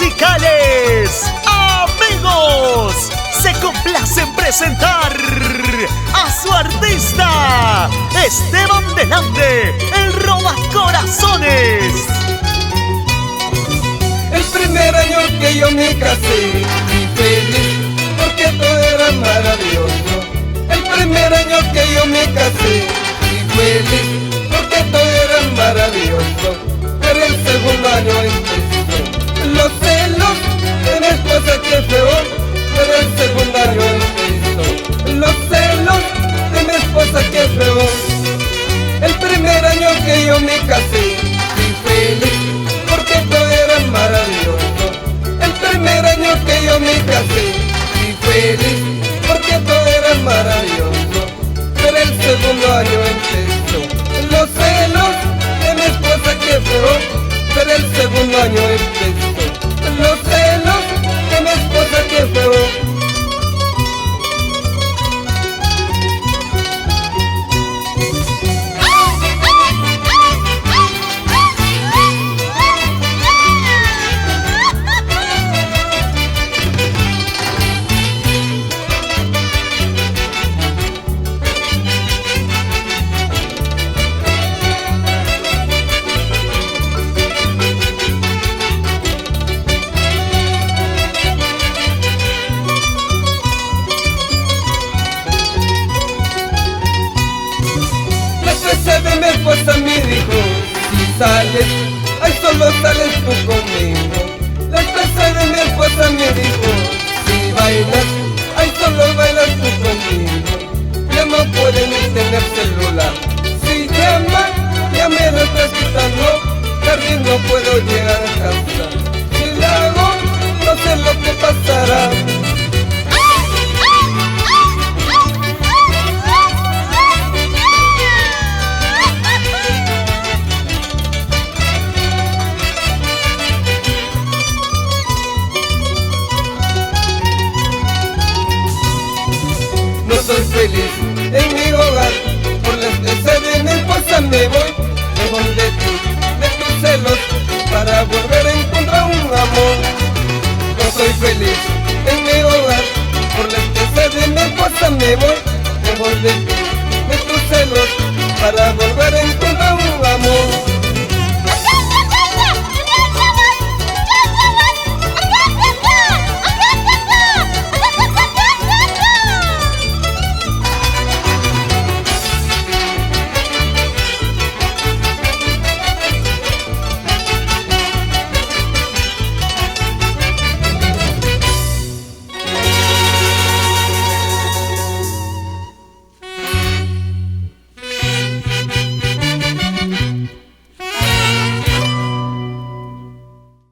musicales. Amigos, se complace en presentar a su artista, Esteban Delande, el robacorazones. El primer año que yo me casé, fui feliz porque todo era maravilloso. El primer año que yo me casé, fui feliz porque todo era maravilloso. Pero el segundo año empezó los celos de mi esposa, que peor. Pero el segundo año empezó los celos de mi esposa, que peor. El primer año que yo me casé, fui feliz porque todo era maravilloso. El primer año que yo me casé, fui feliz porque todo era maravilloso. Pero el segundo año empezó los celos de mi esposa, que peor. Pero el segundo año empezó los celos de mi esposa, que peor. De mi esposa me dijo: si sales, ay, solo sales tú conmigo. La esposa de mi esposa me dijo: si bailas, ay, solo bailas tú conmigo. Ya no puede ni tener celular. Si llama, ya me lo estás quitando. Casi no puedo llegar a casa. Si la hago, no sé lo que pasará. No soy feliz en mi hogar, por la estrella de mi esposa me voy. Lejos de ti, de tus celos, para volver a encontrar un amor. No soy feliz en mi